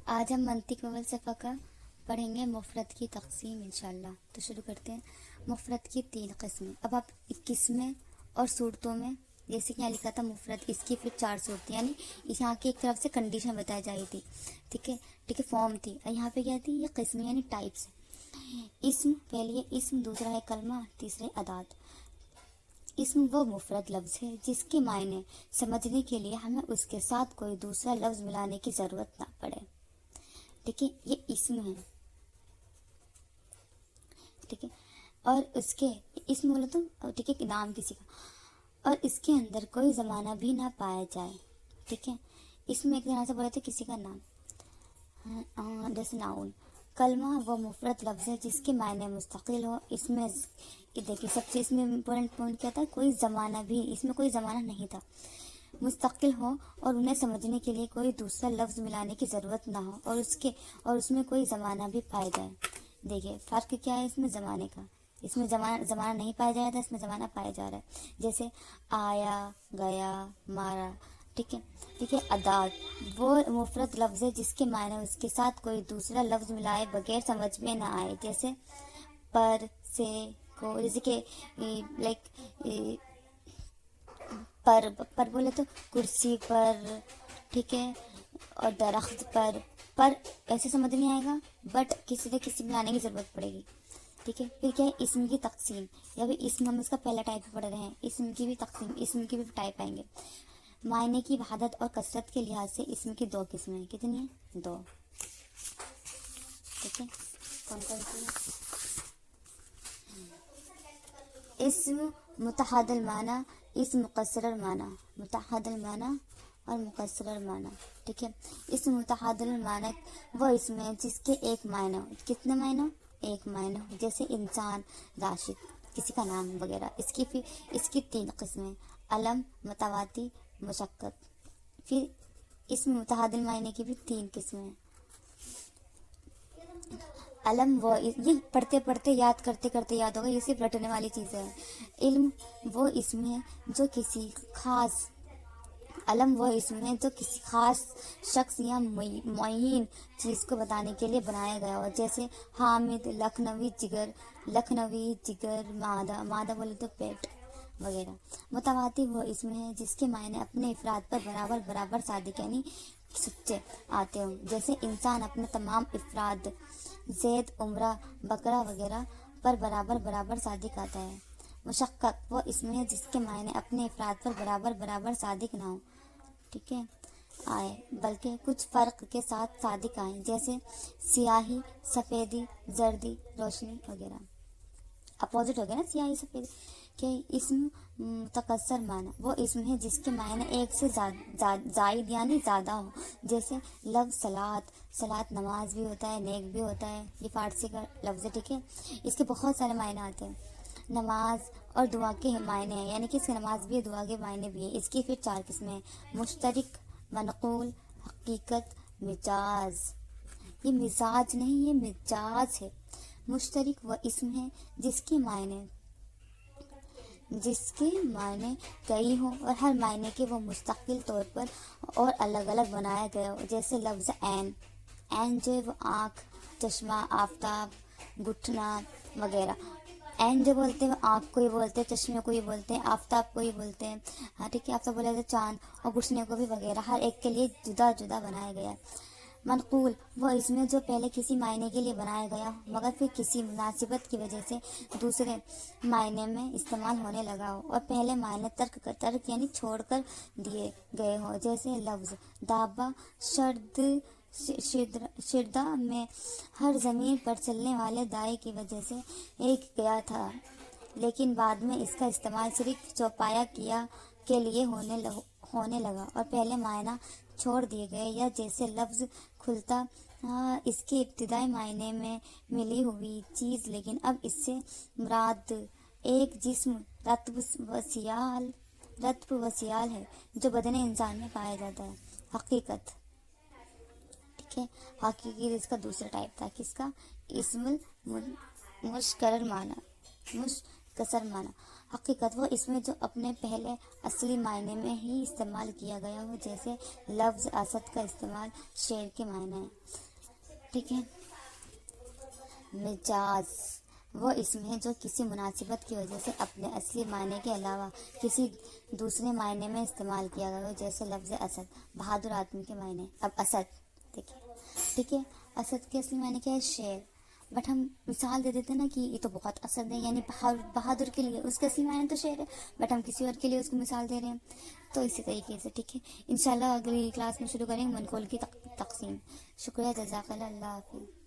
آج ہم منطق اول صفحہ کا پڑھیں گے مفرد کی تقسیم انشاءاللہ۔ تو شروع کرتے ہیں۔ مفرد کی 3 قسمیں۔ اب آپ قسمیں اور صورتوں میں، جیسے کہ یہاں لکھا تھا مفرد، اس کی پھر 4 صورتیں، یعنی اس یہاں کی ایک طرف سے کنڈیشن بتائی جا رہی تھی، ٹھیک ہے، فارم تھی، اور یہاں پہ کیا تھی، یہ قسمیں یعنی ٹائپس۔ اسم، پہلی ہے اسم، دوسرا ہے کلمہ، تیسرے ادات۔ اسم وہ مفرد لفظ ہے جس کے معنی سمجھنے کے لیے ہمیں اس کے ساتھ کوئی دوسرا لفظ ملانے کی ضرورت نہ پڑے، ٹھیک ہے، یہ اسم ہے، ٹھیک ہے، اور اس کے اسم بولے تو ٹھیک ہے نام کسی کا، اور اس کے اندر کوئی زمانہ بھی نہ پایا جائے، ٹھیک ہے، اس میں ایک طرح سے بولے تھے کسی کا نام، جیسے ناؤن۔ کلمہ وہ مفرد لفظ ہے جس کے معنی مستقل ہو، اس میں دیکھیے سب سے اس میں امپورٹنٹ پوائنٹ کیا تھا، کوئی زمانہ بھی، اس میں کوئی زمانہ نہیں تھا، مستقل ہو اور انہیں سمجھنے کے لیے کوئی دوسرا لفظ ملانے کی ضرورت نہ ہو، اور اس میں کوئی زمانہ بھی پایا جائے۔ دیکھیے فرق کیا ہے اس میں زمانے کا، اس میں زمانہ نہیں پایا جا رہا تھا، اس میں زمانہ پایا جا رہا ہے، جیسے آیا، گیا، مارا، ٹھیک ہے۔ ادات وہ مفرد لفظ ہے جس کے معنی اس کے ساتھ کوئی دوسرا لفظ ملائے بغیر سمجھ میں نہ آئے، جیسے پر، سے، کو، جیسے کہ لائک پر بولے تو کرسی پر، ٹھیک ہے، اور درخت پر ایسے سمجھ نہیں آئے گا، بٹ کسی نہ کسی ملانے کی ضرورت پڑے گی، ٹھیک ہے۔ پھر کیا ہے اسم کی تقسیم، یا بھی اسم ہم اس کا پہلا ٹائپ پڑھ رہے ہیں، اسم کی بھی تقسیم، اسم کی بھی ٹائپ آئیں گے۔ معنی کی وحدت اور کثرت کے لحاظ سے اسم کی 2 قسمیں ہیں، کتنی ہیں؟ 2، ٹھیک ہے، کون کون سی ہیں؟ اسم متحد المعنی، اسم مقصر المعنی، متحد المعنی اور مقصر المعنی، ٹھیک ہے۔ اسم متحد المعنی وہ اسم ہے جس کے ایک معنی ہو، کتنے معنی ہو؟ ایک معنی ہو، جیسے انسان، راشد، کسی کا نام وغیرہ۔ اس کی 3 قسمیں، علم، متواتی، مشقت۔ پھر اسم متحد المعنی کی بھی 3 قسمیں ہیں۔ علم وہ، یہ پڑھتے پڑھتے یاد کرتے کرتے یاد ہوگا، یہ صرف رٹنے والی چیزیں ہیں۔ علم وہ اسم ہے جو کسی خاص، علم وہ اسم ہے جو کسی خاص شخص یا معین چیز کو بتانے کے لیے بنایا گیا ہو، جیسے حامد، لکھنوی جگر، مادہ بولے تو پیٹ وغیرہ۔ متواتی وہ اسم ہے جس کے معنی اپنے افراد پر برابر صادق یعنی سچے آتے ہوں، جیسے انسان اپنے تمام افراد، زید، عمرہ، بکرا وغیرہ پر برابر صادق آتا ہے۔ مشقت وہ اسم ہے جس کے معنی اپنے افراد پر برابر صادق نہ ہو، ٹھیک ہے، آئے، بلکہ کچھ فرق کے ساتھ صادق آئیں، جیسے سیاہی، سفیدی، زردی، روشنی وغیرہ۔ اپوزٹ ہو گیا نا سیاہی سفید کہ اسم متکثر معنی وہ اسم ہے جس کے معنی ایک سے زائد یعنی زیادہ ہو، جیسے لفظ صلاۃ نماز بھی ہوتا ہے، نیک بھی ہوتا ہے، یہ فارسی کا لفظ ہے، ٹھیک ہے، اس کے بہت سارے معنی آتے ہیں۔ نماز اور دعا کے معنی ہیں، یعنی کہ اس کی نماز بھی ہے، دعا کے معنی بھی ہے۔ اس کی پھر 4 قسمیں ہیں، مشترک، منقول، حقیقت، مجاز۔ یہ مزاج نہیں، یہ مجاز ہے۔ مشترک وہ اسم ہے جس کے معنی کئی ہوں اور ہر معنی کے وہ مستقل طور پر اور الگ الگ بنایا گیا ہو، جیسے لفظ عین جو ہے وہ آنکھ، چشمہ، آفتاب، گھٹنا وغیرہ۔ عین جو بولتے ہیں وہ آنکھ کو ہی بولتے ہیں، چشمے کو ہی بولتے ہیں، آفتاب کو ہی بولتے ہیں، ہاں ٹھیک ہے، آفتاب بولے تو چاند، اور گھٹنے کو بھی وغیرہ، ہر ایک کے لیے جدا جدا بنایا گیا ہے۔ منقول وہ اسم ہے جو پہلے کسی معنی کے لیے بنایا گیا ہو مگر پھر کسی مناسبت کی وجہ سے دوسرے معنی میں استعمال ہونے لگا ہو، اور پہلے معنی ترک یعنی چھوڑ کر دیے گئے ہو، جیسے لفظ دابہ، شردہ میں ہر زمین پر چلنے والے دائیں کی وجہ سے ایک گیا تھا، لیکن بعد میں اس کا استعمال صرف چوپایا کے لیے ہونے لگا اور پہلے معنی چھوڑ دیے گئے، یا جیسے لفظ کھلتا اس کے ابتدائی معنی میں ملی ہوئی چیز، لیکن اب اس سے مراد ایک جسم رطب و سیال ہے جو بدن انسان میں پایا جاتا ہے۔ حقیقت، ٹھیک ہے، حقیقی اس کا دوسرا ٹائپ تھا، کس کا؟ اسم مشکرر معنی، مختصر معنی حقیقت وہ اس میں جو اپنے پہلے اصلی معنی میں ہی استعمال کیا گیا ہو، جیسے لفظ اسد کا استعمال شیر کے معنی ہے، ٹھیک ہے۔ مجاز وہ اسم ہے جو کسی مناسبت کی وجہ سے اپنے اصلی معنی کے علاوہ کسی دوسرے معنی میں استعمال کیا گیا ہو، جیسے لفظ اسد بہادر آدمی کے معنی۔ اب اسد دیکھیں، ٹھیک ہے، اسد کے اصلی معنی کیا ہے؟ شیر، بٹ ہم مثال دے دیتے ہیں نا کہ یہ تو بہت اسد ہے، یعنی بہادر کے لیے اس کا اصلی معنی تو شیر ہے، بٹ ہم کسی اور کے لیے اس کو مثال دے رہے ہیں، تو اسی طریقے سے، ٹھیک ہے۔ انشاءاللہ اگلی کلاس میں شروع کریں گے منقول کی تقسیم۔ شکریہ، جزاک اللہ، اللہ حافظ۔